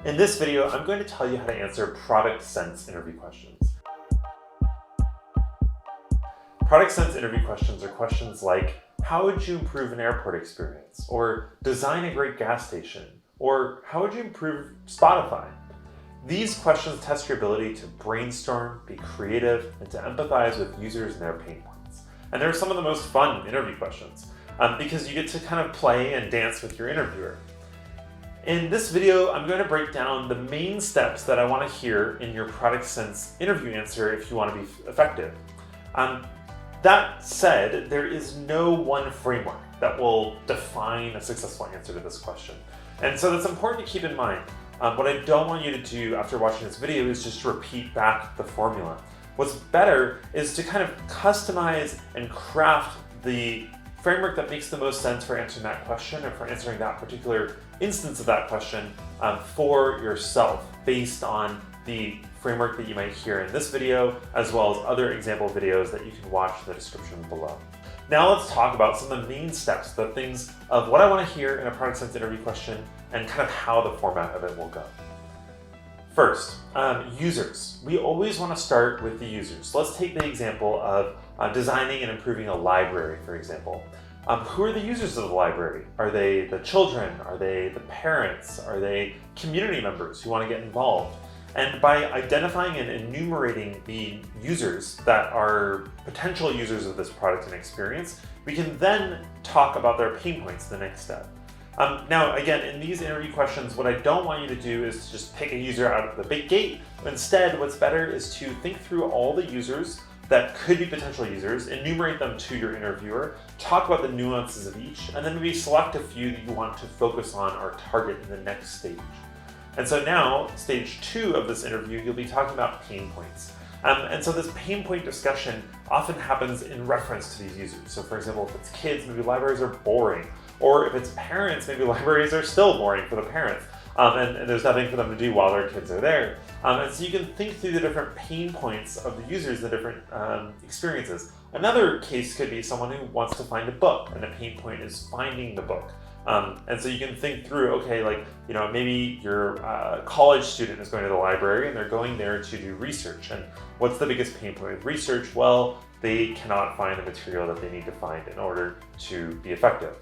In this video, I'm going to tell you how to answer product sense interview questions. Product sense interview questions are questions like, how would you improve an airport experience? Or design a great gas station? Or how would you improve Spotify? These questions test your ability to brainstorm, be creative, and to empathize with users and their pain points. And they're some of the most fun interview questions because you get to kind of play and dance with your interviewer. In this video, I'm going to break down the main steps that I want to hear in your product sense interview answer if you want to be effective. That said, there is no one framework that will define a successful answer to this question. And so that's important to keep in mind. What I don't want you to do after watching this video is just repeat back the formula. What's better is to kind of customize and craft the framework that makes the most sense for answering that question or for answering that particular instance of that question for yourself based on the framework that you might hear in this video, as well as other example videos that you can watch in the description below. Now let's talk about some of the main steps, the things of what I want to hear in a product sense interview question and kind of how the format of it will go. First, users. We always want to start with the users. So let's take the example of designing and improving a library, for example. Who are the users of the library? Are they the children? Are they the parents? Are they community members who want to get involved? And by identifying and enumerating the users that are potential users of this product and experience, we can then talk about their pain points the next step. Now, again, in these interview questions, what I don't want you to do is to just pick a user out of the big gate. Instead, what's better is to think through all the users that could be potential users, enumerate them to your interviewer, talk about the nuances of each, and then maybe select a few that you want to focus on or target in the next stage. And so now, stage 2 of this interview, you'll be talking about pain points. And so this pain point discussion often happens in reference to these users. So for example, if it's kids, maybe libraries are boring. Or if it's parents, maybe libraries are still boring for the parents. And there's nothing for them to do while their kids are there. And so you can think through the different pain points of the users, the different experiences. Another case could be someone who wants to find a book, and the pain point is finding the book. And so you can think through, okay, maybe your college student is going to the library and they're going there to do research. And what's the biggest pain point with research? Well, they cannot find the material that they need to find in order to be effective.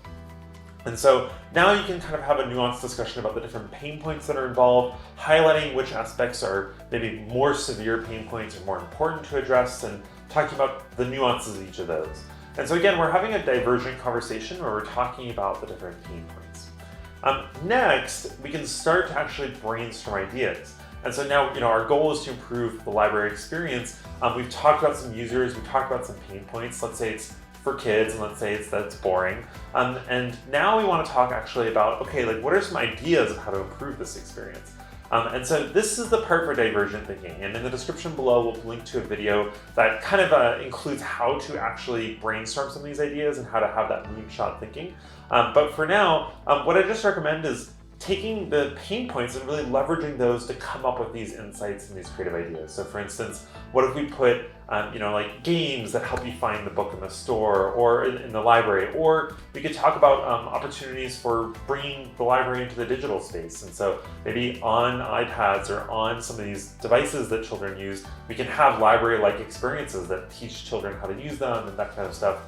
And so now you can kind of have a nuanced discussion about the different pain points that are involved, highlighting which aspects are maybe more severe pain points or more important to address, and talking about the nuances of each of those. And so again, we're having a divergent conversation where we're talking about the different pain points. Next, we can start to actually brainstorm ideas. And so now, our goal is to improve the library experience. We've talked about some users, we've talked about some pain points. Let's say it's for kids, and let's say that it's boring. And now we want to talk actually about, okay, what are some ideas of how to improve this experience? And so this is the part for divergent thinking. And in the description below, we'll link to a video that kind of includes how to actually brainstorm some of these ideas and how to have that moonshot thinking. But for now, what I just recommend is taking the pain points and really leveraging those to come up with these insights and these creative ideas. So for instance, what if we put games that help you find the book in the store or in the library, or we could talk about opportunities for bringing the library into the digital space. And so maybe on iPads or on some of these devices that children use, we can have library-like experiences that teach children how to use them and that kind of stuff.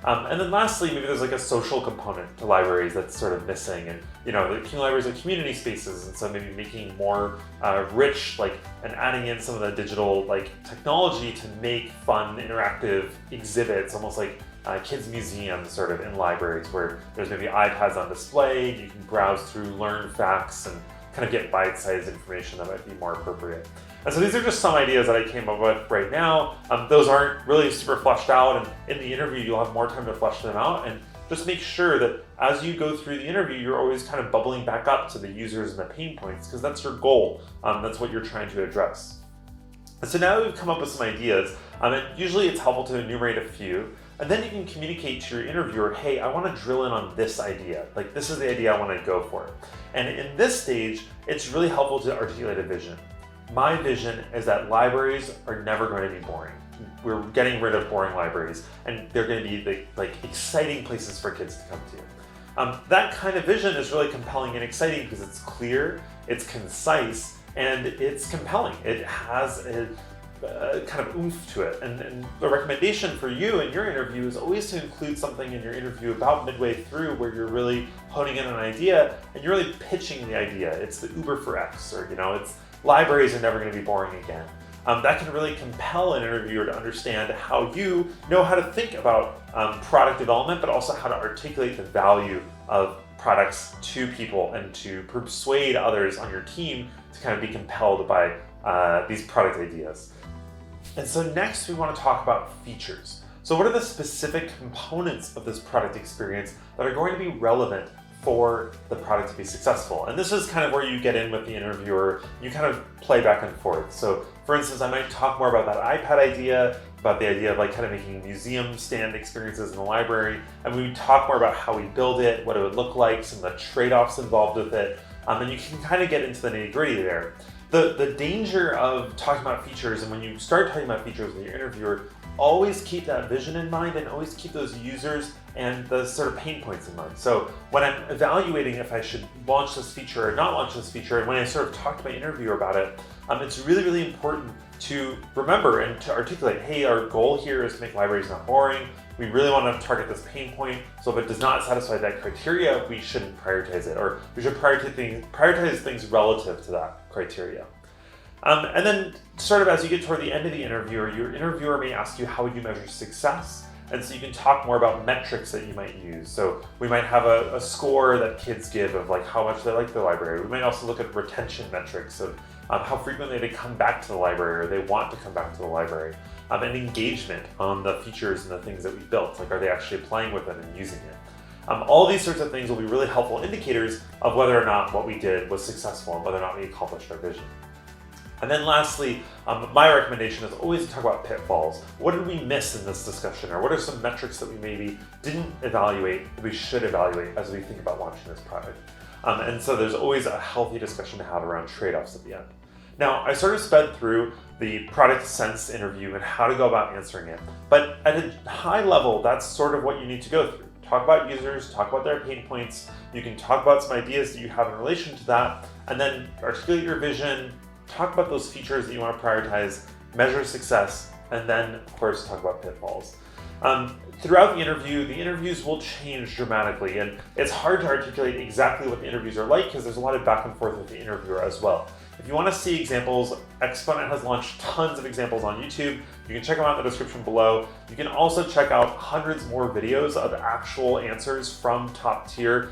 And then lastly, maybe there's a social component to libraries that's sort of missing, and the libraries are community spaces, and so maybe making more rich, and adding in some of the digital technology to make fun, interactive exhibits, almost like kids' museums sort of in libraries where there's maybe iPads on display, you can browse through, learn facts, and kind of get bite-sized information that might be more appropriate. And so these are just some ideas that I came up with right now. Those aren't really super fleshed out, and in the interview you'll have more time to flesh them out, and just make sure that as you go through the interview, you're always kind of bubbling back up to the users and the pain points, because that's your goal. That's what you're trying to address. And so now we've come up with some ideas, and usually it's helpful to enumerate a few, and then you can communicate to your interviewer, hey, I want to drill in on this idea. This is the idea I want to go for. And in this stage, it's really helpful to articulate a vision. My vision is that libraries are never going to be boring. We're getting rid of boring libraries, and they're going to be exciting places for kids to come to. That kind of vision is really compelling and exciting because it's clear, it's concise, and it's compelling. It has a kind of oomph to it. And the recommendation for you in your interview is always to include something in your interview about midway through where you're really honing in on an idea and you're really pitching the idea. It's the Uber for X, or it's libraries are never going to be boring again. That can really compel an interviewer to understand how you know how to think about product development, but also how to articulate the value of products to people and to persuade others on your team to kind of be compelled by these product ideas. And so next we want to talk about features. So what are the specific components of this product experience that are going to be relevant for the product to be successful? And this is kind of where you get in with the interviewer. You kind of play back and forth. So for instance, I might talk more about that iPad idea, about the idea of kind of making museum stand experiences in the library. And we talk more about how we build it, what it would look like, some of the trade-offs involved with it. And you can kind of get into the nitty-gritty there. The danger of talking about features, and when you start talking about features with your interviewer, always keep that vision in mind and always keep those users and the sort of pain points in mind. So when I'm evaluating if I should launch this feature or not launch this feature, and when I sort of talk to my interviewer about it, it's really, really important to remember and to articulate, hey, our goal here is to make libraries not boring. We really want to target this pain point. So if it does not satisfy that criteria, we shouldn't prioritize it, or we should prioritize things relative to that criteria. And then sort of as you get toward the end of the interview, your interviewer may ask you, how would you measure success? And so you can talk more about metrics that you might use. So we might have a score that kids give of how much they like the library. We might also look at retention metrics of how frequently they come back to the library or they want to come back to the library. And engagement on the features and the things that we built. Are they actually playing with it and using it? All these sorts of things will be really helpful indicators of whether or not what we did was successful and whether or not we accomplished our vision. And then lastly, my recommendation is always to talk about pitfalls. What did we miss in this discussion? Or what are some metrics that we maybe didn't evaluate that we should evaluate as we think about launching this product? And so there's always a healthy discussion to have around trade-offs at the end. Now, I sort of sped through the product sense interview and how to go about answering it. But at a high level, that's sort of what you need to go through. Talk about users, talk about their pain points. You can talk about some ideas that you have in relation to that, and then articulate your vision, talk about those features that you want to prioritize, measure success, and then, of course, talk about pitfalls. Throughout the interviews will change dramatically, and it's hard to articulate exactly what the interviews are like because there's a lot of back and forth with the interviewer as well. If you want to see examples, Exponent has launched tons of examples on YouTube. You can check them out in the description below. You can also check out hundreds more videos of actual answers from top-tier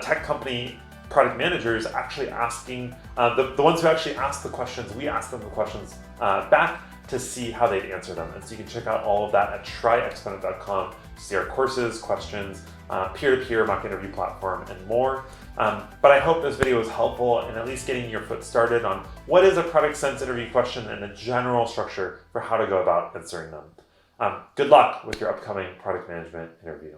tech company product managers actually asking, the ones who actually asked the questions, we asked them the questions back to see how they'd answer them. And so you can check out all of that at tryexponent.com to see our courses, questions, peer-to-peer mock interview platform, and more. But I hope this video was helpful in at least getting your foot started on what is a product sense interview question and a general structure for how to go about answering them. Good luck with your upcoming product management interview.